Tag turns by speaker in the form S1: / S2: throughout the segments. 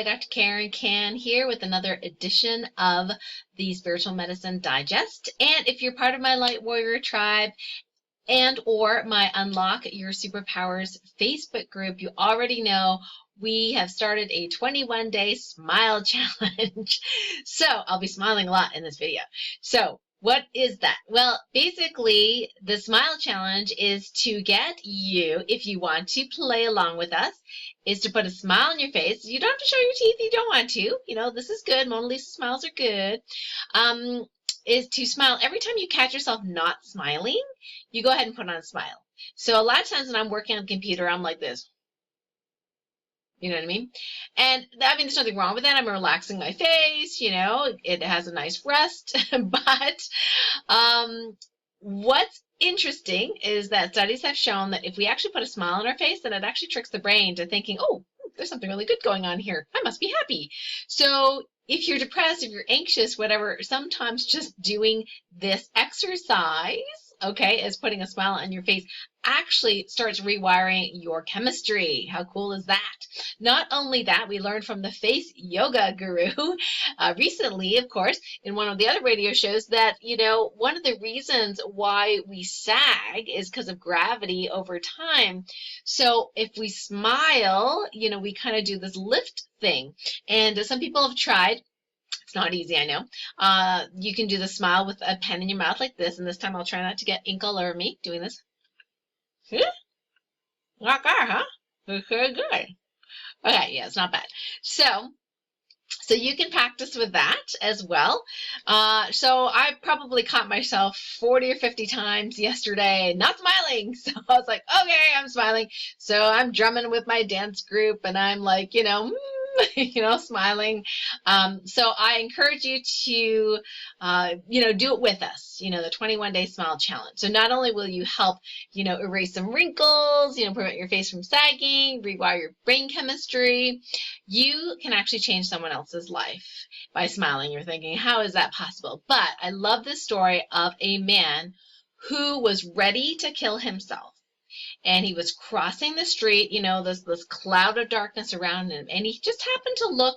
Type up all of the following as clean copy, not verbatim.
S1: Dr. Karen Can here with another edition of the Spiritual Medicine Digest. And if you're part of my Light Warrior tribe and or my Unlock Your Superpowers Facebook group, you already know we have started a 21-day smile challenge. So I'll be smiling a lot in this video. So what is that? Well, basically, the smile challenge is to get you, if you want to play along with us, is to put a smile on your face. You don't have to show your teeth if you don't want to. You know, this is good. Mona Lisa smiles are good. Is to smile every time you catch yourself not smiling, you go ahead and put on a smile. So a lot of times when I'm working on the computer, I'm like this. You know what I mean? And I mean, there's nothing wrong with that. I'm relaxing my face, you know, it has a nice rest. But what's interesting is that studies have shown that if we actually put a smile on our face, then it actually tricks the brain to thinking, oh, there's something really good going on here. I must be happy. So if you're depressed, if you're anxious, whatever, sometimes just doing this exercise, okay, is putting a smile on your face, actually starts rewiring your chemistry. How cool is that? Not only that, we learned from the face yoga guru recently, of course, in one of the other radio shows that, you know, one of the reasons why we sag is because of gravity over time. So if we smile, you know, we kind of do this lift thing. And some people have tried. It's not easy, I know. You can do the smile with a pen in your mouth like this, and this time I'll try not to get ink all over me doing this. Not bad, huh? It's very good. Okay, yeah, it's not bad. So you can practice with that as well. So I probably caught myself 40 or 50 times yesterday not smiling. So I was like, okay, I'm smiling. So I'm drumming with my dance group, and I'm like, you know, smiling. So I encourage you to, do it with us, you know, the 21-day smile challenge. So not only will you help, you know, erase some wrinkles, you know, prevent your face from sagging, rewire your brain chemistry, you can actually change someone else's life by smiling. You're thinking, how is that possible? But I love this story of a man who was ready to kill himself. And he was crossing the street, you know, this cloud of darkness around him. And he just happened to look,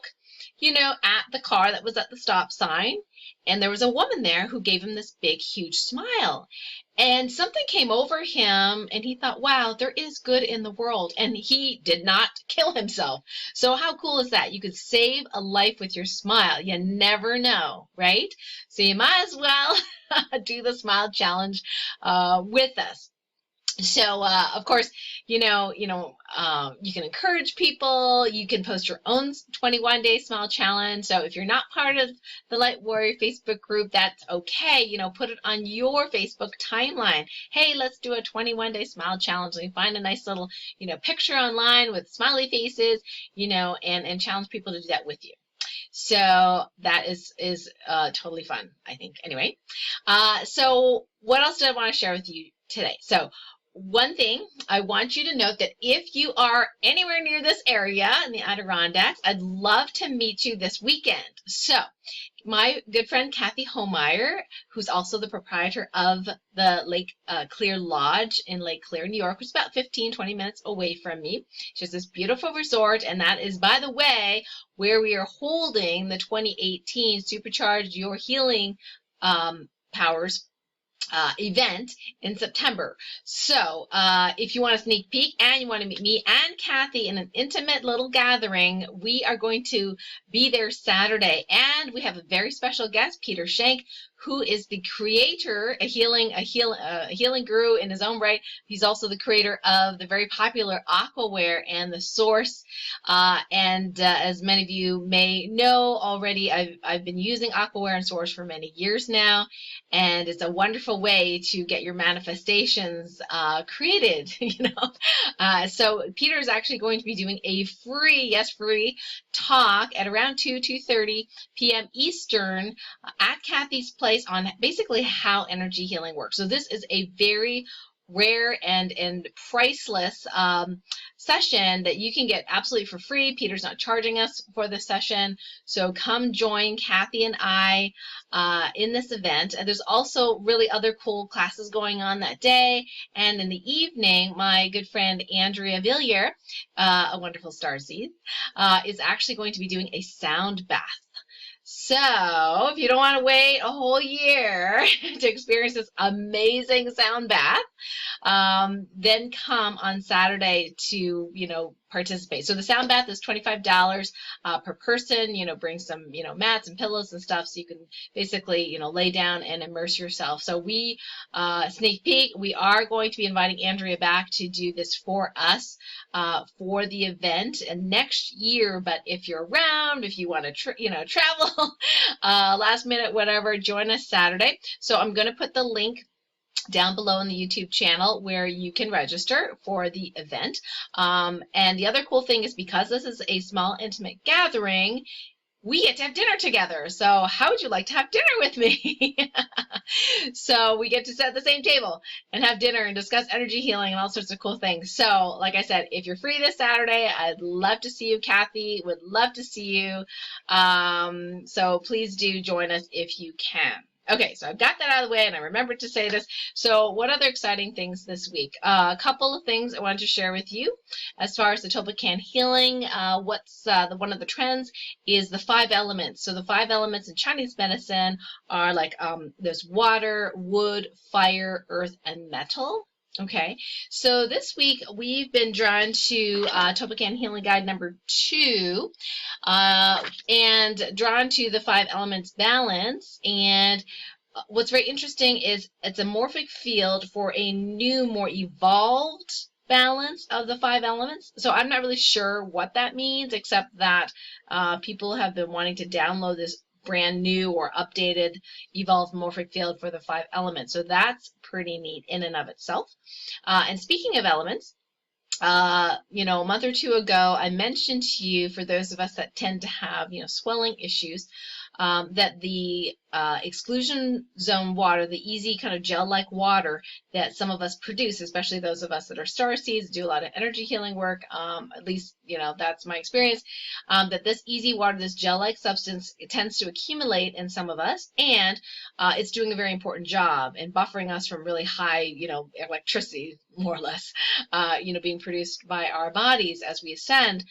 S1: you know, at the car that was at the stop sign. And there was a woman there who gave him this big, huge smile. And something came over him, and he thought, wow, there is good in the world. And he did not kill himself. So how cool is that? You could save a life with your smile. You never know, right? So you might as well do the smile challenge with us. So, of course, you can encourage people. You can post your own 21-day smile challenge. So if you're not part of the Light Warrior Facebook group, that's okay. You know, put it on your Facebook timeline. Hey, let's do a 21-day smile challenge. And you find a nice little, you know, picture online with smiley faces, you know, and challenge people to do that with you. So that is totally fun, I think. Anyway, so what else did I want to share with you today? So one thing, I want you to note that if you are anywhere near this area in the Adirondacks, I'd love to meet you this weekend. So my good friend Kathy Homeyer, who's also the proprietor of the Lake Clear Lodge in Lake Clear, New York, which is about 15-20 minutes away from me. She has this beautiful resort, and that is, by the way, where we are holding the 2018 Supercharge Your Healing Powers event in September. So if you want a sneak peek and you want to meet me and Kathy in an intimate little gathering, we are going to be there Saturday. And we have a very special guest, Peter Shank, who is the creator, a healing guru in his own right. He's also the creator of the very popular Aquaware and the Source. As many of you may know already, I've been using Aquaware and Source for many years now, and it's a wonderful way to get your manifestations created. So Peter is actually going to be doing a free talk at around 2:30 p.m. Eastern at Kathy's place on basically how energy healing works. So this is a very rare and priceless session that you can get absolutely for free. Peter's not charging us for this session, so come join Kathy and I in this event. And there's also really other cool classes going on that day. And in the evening, my good friend Andrea Villiers, a wonderful starseed, is actually going to be doing a sound bath. So if you don't want to wait a whole year to experience this amazing sound bath, then come on Saturday to, participate. So the sound bath is $25 per person. Bring some, mats and pillows and stuff so you can basically, lay down and immerse yourself. So we, sneak peek, we are going to be inviting Andrea back to do this for us for the event and next year. But if you're around, if you want to, travel last minute, whatever, join us Saturday. So I'm going to put the link down below in the YouTube channel where you can register for the event. And the other cool thing is because this is a small intimate gathering, we get to have dinner together. So how would you like to have dinner with me? So we get to sit at the same table and have dinner and discuss energy healing and all sorts of cool things. So like I said, if you're free this Saturday, I'd love to see you. Kathy would love to see you. So please do join us if you can. Okay, so I've got that out of the way, and I remembered to say this. So what other exciting things this week? A couple of things I wanted to share with you. As far as the Topocan healing, one of the trends is the 5 elements. So the 5 elements in Chinese medicine are like there's water, wood, fire, earth, and metal. Okay, so this week we've been drawn to Topocan Healing Guide number 2 and drawn to the 5 elements balance. And what's very interesting is it's a morphic field for a new, more evolved balance of the 5 elements. So I'm not really sure what that means, except that people have been wanting to download this brand new or updated evolved morphic field for the 5 elements. So that's pretty neat in and of itself. And speaking of elements, a month or two ago, I mentioned to you, for those of us that tend to have, swelling issues, that the exclusion zone water, the easy kind of gel-like water that some of us produce, especially those of us that are starseeds, do a lot of energy healing work, at least, that's my experience, that this easy water, this gel-like substance, it tends to accumulate in some of us, and it's doing a very important job in buffering us from really high, electricity, more or less, being produced by our bodies as we ascend,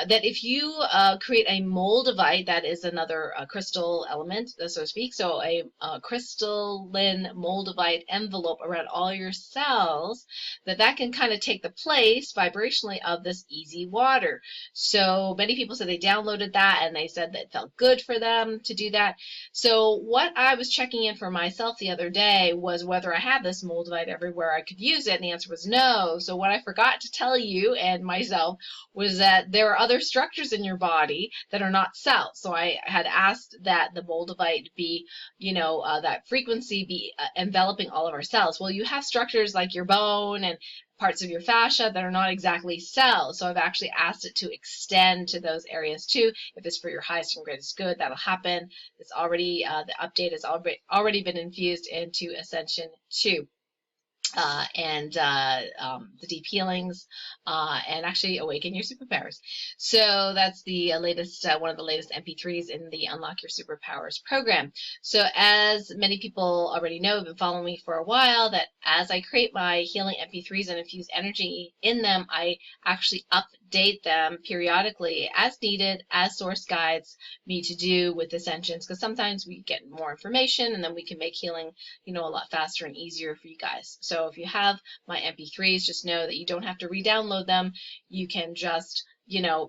S1: that if you create a moldavite, that is another crystal element, so to speak, so a crystalline moldavite envelope around all your cells, that can kind of take the place vibrationally of this easy water. So many people said they downloaded that and they said that it felt good for them to do that. So what I was checking in for myself the other day was whether I had this moldavite everywhere I could use it, and the answer was no. So what I forgot to tell you and myself was that there are other structures in your body that are not cells. So I had asked that the moldavite be, that frequency be enveloping all of our cells. Well, you have structures like your bone and parts of your fascia that are not exactly cells. So I've actually asked it to extend to those areas too. If it's for your highest and greatest good, that'll happen. It's already, the update has already been infused into Ascension 2. The deep healings, and actually awaken your superpowers. So that's the latest, one of the latest MP3s in the Unlock Your Superpowers program. So as many people already know, have been following me for a while, that as I create my healing MP3s and infuse energy in them, I actually update them periodically as needed, as source guides me to do with Ascensions, because sometimes we get more information and then we can make healing, a lot faster and easier for you guys. So if you have my MP3s, just know that you don't have to re-download them. You can just,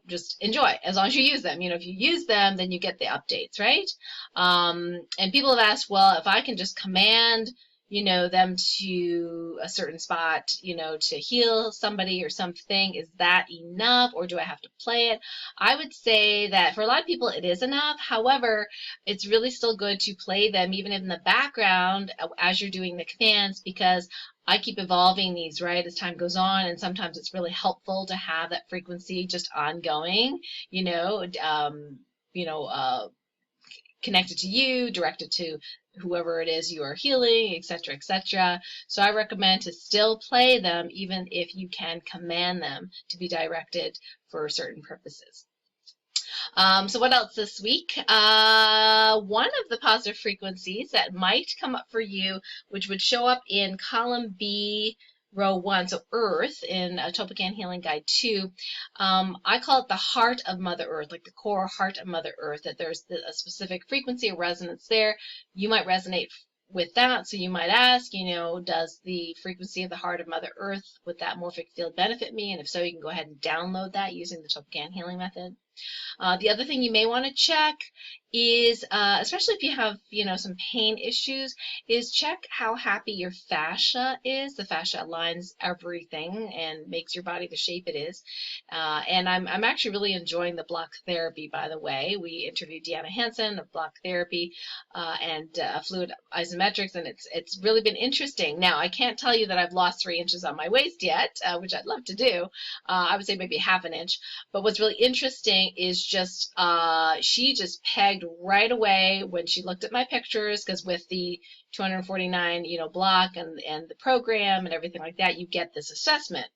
S1: just enjoy as long as you use them. If you use them, then you get the updates, right? And people have asked, well, if I can just command, them to a certain spot, to heal somebody or something, is that enough, or do I have to play it? I would say that for a lot of people it is enough. However, it's really still good to play them even in the background as you're doing the commands, because I keep evolving these, right, as time goes on, and sometimes it's really helpful to have that frequency just ongoing, connect it to you, direct it to whoever it is you are healing, etc., etc. So I recommend to still play them even if you can command them to be directed for certain purposes. So what else this week? One of the positive frequencies that might come up for you, which would show up in column B, row 1, so Earth in Topican Healing Guide 2, I call it the heart of Mother Earth, like the core heart of Mother Earth, that there's a specific frequency of resonance there. You might resonate with that, so you might ask, does the frequency of the heart of Mother Earth with that morphic field benefit me? And if so, you can go ahead and download that using the Topican Healing method. The other thing you may want to check is, especially if you have, some pain issues, is check how happy your fascia is. The fascia aligns everything and makes your body the shape it is. And I'm actually really enjoying the block therapy, by the way. We interviewed Deanna Hansen of block therapy and fluid isometrics, and it's really been interesting. Now, I can't tell you that I've lost 3 inches on my waist yet, which I'd love to do. I would say maybe ½ an inch. But what's really interesting is just she just pegged right away when she looked at my pictures, because with the 249 block and the program and everything like that, you get this assessment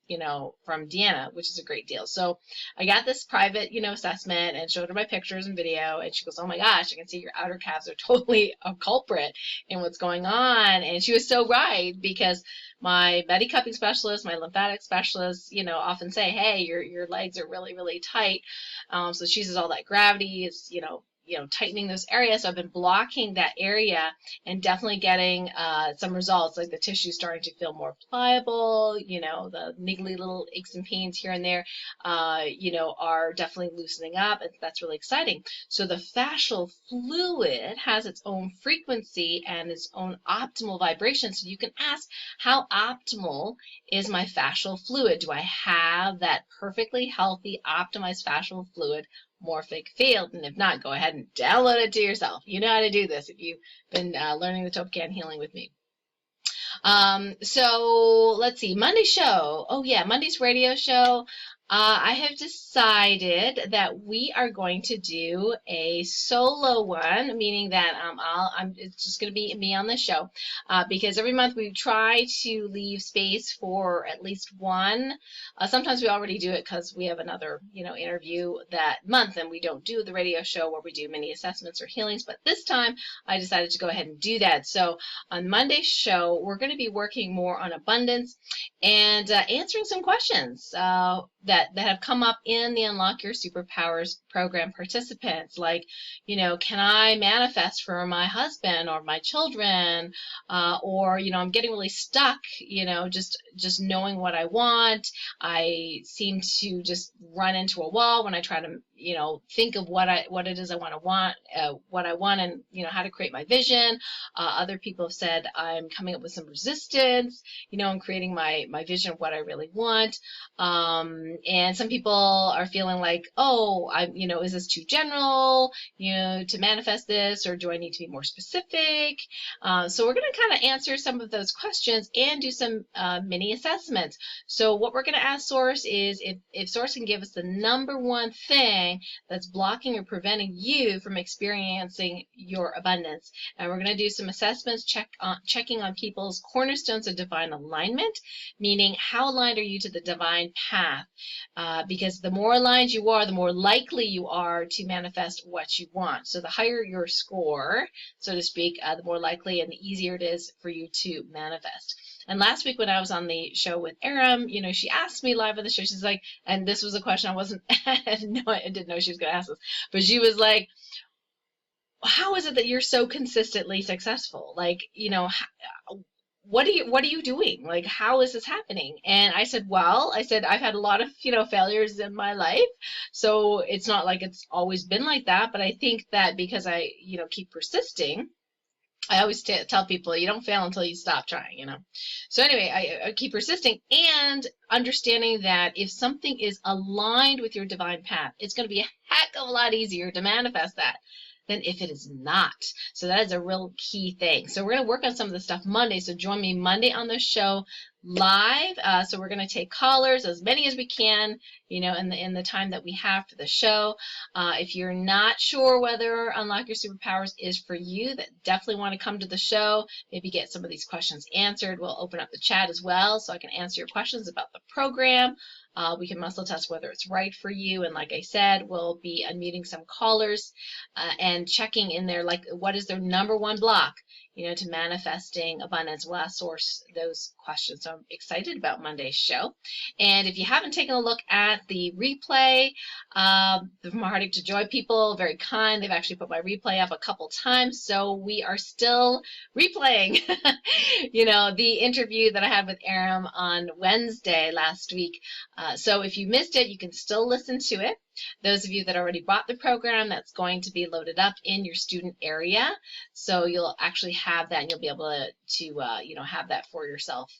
S1: from Deanna, which is a great deal. So I got this private assessment and showed her my pictures and video, and she goes, oh my gosh, I can see your outer calves are totally a culprit in what's going on. And she was so right, because my Medi-cupping specialist, my lymphatic specialist, often say, hey, your legs are really, really tight. So she says all that gravity is, tightening those areas. So I've been blocking that area and definitely getting some results, like the tissue starting to feel more pliable, the niggly little aches and pains here and there, are definitely loosening up. And that's really exciting. So the fascial fluid has its own frequency and its own optimal vibration. So you can ask, how optimal is my fascial fluid? Do I have that perfectly healthy, optimized fascial fluid morphic field? And if not, go ahead and download it to yourself. You know how to do this if you've been learning the Topican healing with me. So let's see, Monday's show. Oh yeah, Monday's radio show. I have decided that we are going to do a solo one, meaning that it's just going to be me on the show, because every month we try to leave space for at least one. Sometimes we already do it because we have another, interview that month, and we don't do the radio show where we do mini assessments or healings. But this time, I decided to go ahead and do that. So on Monday's show, we're going to be working more on abundance and answering some questions that have come up in the Unlock Your Superpowers program participants, like, can I manifest for my husband or my children, or I'm getting really stuck, just knowing what I want. I seem to just run into a wall when I try to think of what it is I want, and how to create my vision. Other people have said I'm coming up with some resistance, in creating my vision of what I really want. And some people are feeling like, oh, is this too general, to manifest this, or do I need to be more specific? So we're going to kind of answer some of those questions and do some mini assessments. So what we're going to ask Source is if Source can give us the #1 thing that's blocking or preventing you from experiencing your abundance. And we're going to do some assessments, checking on people's cornerstones of divine alignment, meaning how aligned are you to the divine path? Because the more aligned you are, the more likely you are to manifest what you want. So the higher your score, so to speak, the more likely and the easier it is for you to manifest. And last week when I was on the show with Aram, she asked me live on the show, she's like, and this was a question I didn't know she was going to ask this, but she was like, how is it that you're so consistently successful? Like, what are you doing? Like, how is this happening? And I said, I've had a lot of, failures in my life. So it's not like it's always been like that, but I think that because I, keep persisting, I always tell people you don't fail until you stop trying, So anyway, I keep persisting and understanding that if something is aligned with your divine path, it's going to be a heck of a lot easier to manifest that than if it is not. So that is a real key thing. So we're going to work on some of the stuff Monday. So join me Monday on the show. live. So we're going to take callers, as many as we can, you know, in the time that we have for the show. If you're not sure whether Unlock Your Superpowers is for you, that definitely want to come to the show, maybe get some of these questions answered. We'll open up the chat as well so I can answer your questions about the program. We can muscle test whether it's right for you. And like I said, we'll be unmuting some callers and checking in there, like, what is their number one block, you know, to manifesting abundance. We'll source those questions. So I'm excited about Monday's show. And if you haven't taken a look at the replay, the From Heartache to Joy people, very kind. They've actually put my replay up a couple times. So we are still replaying, you know, the interview that I had with Aram on Wednesday last week. So if you missed it, you can still listen to it. Those of you that already bought the program, that's going to be loaded up in your student area. So you'll actually have that, and you'll be able to you know, have that for yourself.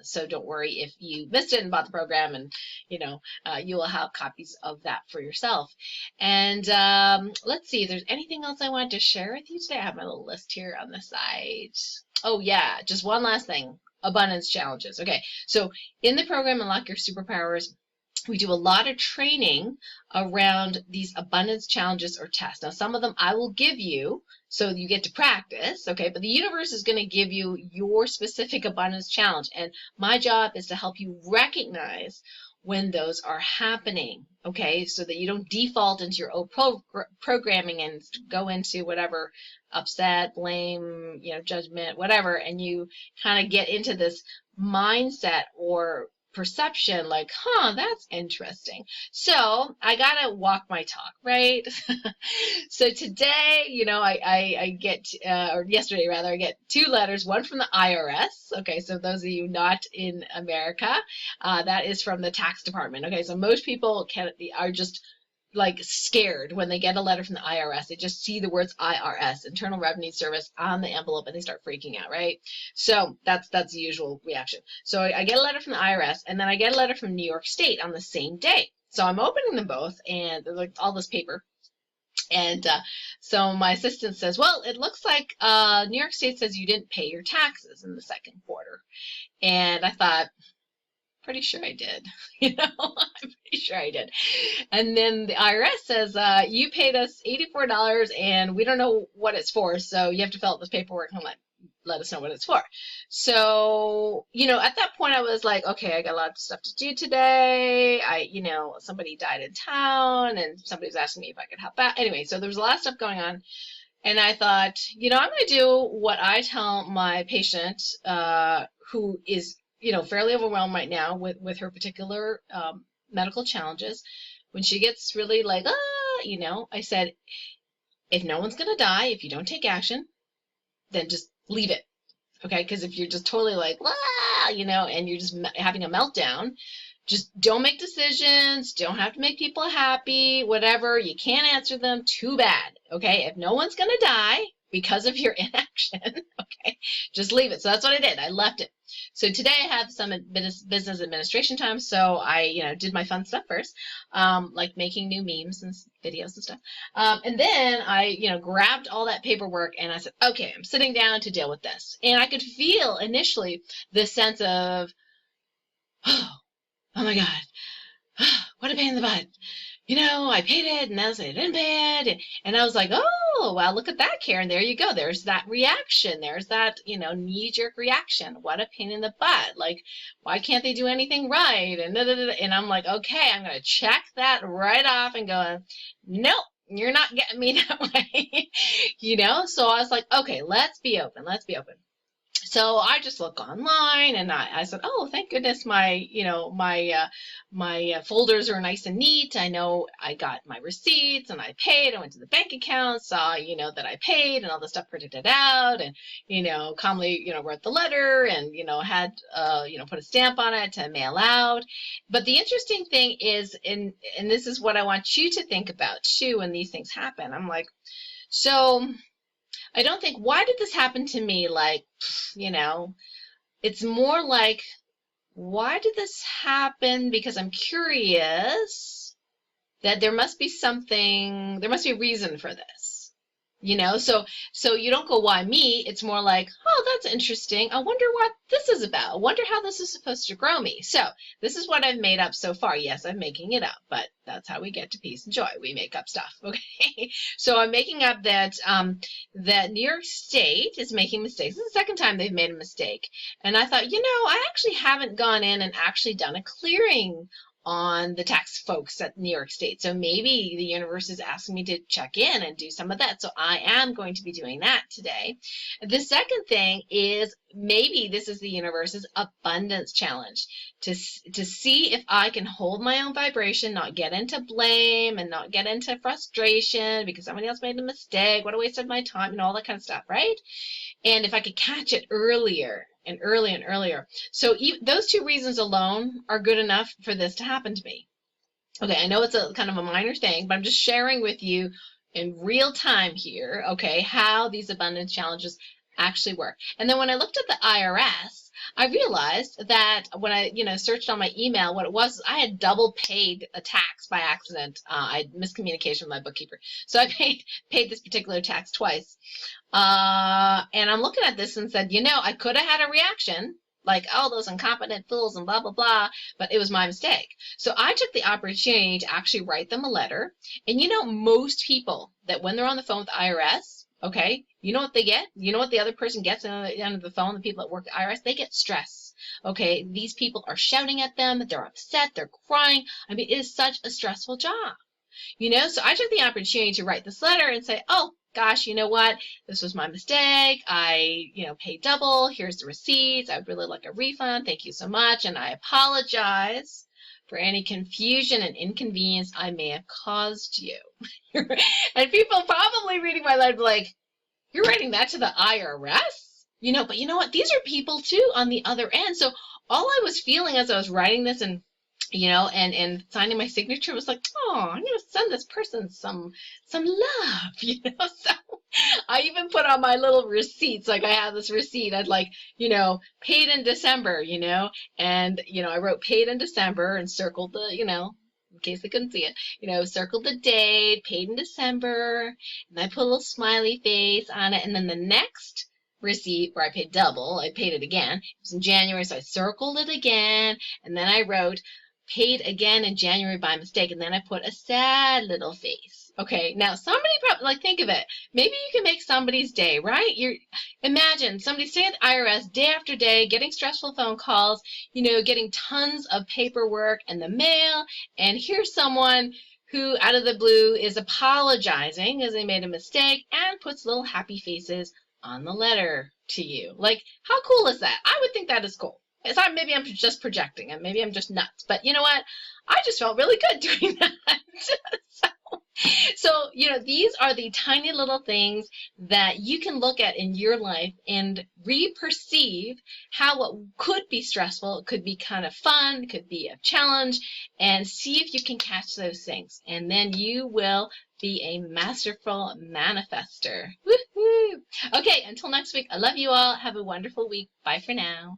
S1: So don't worry if you missed it and bought the program, and you know, you will have copies of that for yourself. And let's see if there's anything else I wanted to share with you today. I have my little list here on the side. Oh yeah, just one last thing. Abundance challenges. Okay, so in the program Unlock Your Superpowers, we do a lot of training around these abundance challenges or tests. Now, some of them I will give you so you get to practice, okay? But the universe is going to give you your specific abundance challenge. And my job is to help you recognize when those are happening, okay? So that you don't default into your old programming and go into whatever upset, blame, you know, judgment, whatever, and you kind of get into this mindset or perception like, that's interesting. So I gotta walk my talk, right? So today, you know, I get, or yesterday rather, I get 2 letters, one from the IRS. Okay, so those of you not in America, that is from the tax department. Okay, so most people are just like scared when they get a letter from the IRS. They just see the words IRS, Internal Revenue Service, on the envelope, and they start freaking out, right? So that's the usual reaction. So I get a letter from the IRS, and then I get a letter from New York State on the same day. So I'm opening them both, and there's like all this paper. And so my assistant says, well, it looks like New York State says you didn't pay your taxes in the second quarter. And I thought, pretty sure I did, you know, I'm pretty sure I did. And then the IRS says, you paid us $84 and we don't know what it's for, so you have to fill out this paperwork and let us know what it's for. So, you know, at that point I was like, okay, I got a lot of stuff to do today. You know, somebody died in town and somebody was asking me if I could help out. Anyway, so there was a lot of stuff going on. And I thought, you know, I'm going to do what I tell my patient who is, you know, fairly overwhelmed right now with her particular medical challenges. When she gets really like, you know, I said, if no one's going to die, if you don't take action, then just leave it. Okay. Because if you're just totally like, you know, and you're just having a meltdown, just don't make decisions. Don't have to make people happy, whatever. You can't answer them. Too bad. Okay. If no one's going to die because of your inaction, okay, just leave it. So that's what I did. I left it. So today I have some business administration time. So I, you know, did my fun stuff first, like making new memes and videos and stuff. And then I, you know, grabbed all that paperwork and I said, okay, I'm sitting down to deal with this. And I could feel initially this sense of, oh my God, what a pain in the butt. You know, I paid it, and then I didn't pay it. And I was like, oh, well, look at that, Karen. There you go. There's that reaction. There's that, you know, knee-jerk reaction. What a pain in the butt. Like, why can't they do anything right? And, and I'm like, okay, I'm going to check that right off and go, nope, you're not getting me that way. You know, so I was like, okay, let's be open. Let's be open. So I just look online and I said, oh, thank goodness my, you know, my folders are nice and neat. I know I got my receipts and I paid. I went to the bank account, saw, you know, that I paid and all the stuff, printed it out and, you know, calmly, you know, wrote the letter and, you know, had, you know, put a stamp on it to mail out. But the interesting thing is, and this is what I want you to think about too when these things happen. I'm like, so I don't think, why did this happen to me? Like, you know, it's more like, why did this happen? Because I'm curious that there must be something, there must be a reason for this. You know, so you don't go, why me? It's more like, oh, that's interesting. I wonder what this is about. I wonder how this is supposed to grow me. So this is what I've made up so far. Yes, I'm making it up, but that's how we get to peace and joy. We make up stuff. Okay. So I'm making up that that New York State is making mistakes. This is the second time they've made a mistake. And I thought, I actually haven't gone in and actually done a clearing on the tax folks at New York State. So maybe the universe is asking me to check in and do some of that. So I am going to be doing that today. The second thing is maybe this is the universe's abundance challenge to see if I can hold my own vibration, not get into blame and not get into frustration because somebody else made a mistake. What a waste of my time and all that kind of stuff, right? And if I could catch it earlier and earlier. So those two reasons alone are good enough for this to happen to me. Okay, I know it's a kind of a minor thing, but I'm just sharing with you in real time here, okay, how these abundance challenges actually work. And then when I looked at the IRS, I realized that when I, searched on my email, what it was, I had double paid a tax by accident. I had miscommunication with my bookkeeper. So I paid this particular tax twice. And I'm looking at this and said, I could have had a reaction like, oh, those incompetent fools and blah, blah, blah, but it was my mistake. So I took the opportunity to actually write them a letter. And most people that when they're on the phone with the IRS, okay, you know what they get? You know what the other person gets on the end of the phone, the people that work at the IRS? They get stress. Okay, these people are shouting at them, they're upset, they're crying. I mean, it is such a stressful job. So I took the opportunity to write this letter and say, oh, gosh, you know what? This was my mistake. I, paid double. Here's the receipts. I would really like a refund. Thank you so much. And I apologize for any confusion and inconvenience I may have caused you. And people probably reading my letter like, you're writing that to the IRS? But you know what? These are people too on the other end. So all I was feeling as I was writing this and signing my signature was like, oh, I'm going to send this person some love, So I even put on my little receipts, like I have this receipt. I'd like, paid in December, and, I wrote paid in December and circled the, in case they couldn't see it, circled the date, paid in December, and I put a little smiley face on it. And then the next receipt where I paid double, I paid it again. It was in January, so I circled it again, and then I wrote paid again in January by mistake, and then I put a sad little face. Okay, now somebody probably, think of it. Maybe you can make somebody's day, right? Imagine somebody staying at the IRS day after day, getting stressful phone calls, getting tons of paperwork in the mail, and here's someone who out of the blue is apologizing because they made a mistake and puts little happy faces on the letter to you. Like, how cool is that? I would think that is cool. Maybe I'm just projecting and maybe I'm just nuts, but you know what? I just felt really good doing that. So, these are the tiny little things that you can look at in your life and re-perceive how what could be stressful, it could be kind of fun, it could be a challenge, and see if you can catch those things. And then you will be a masterful manifester. Woohoo! Okay, until next week, I love you all. Have a wonderful week. Bye for now.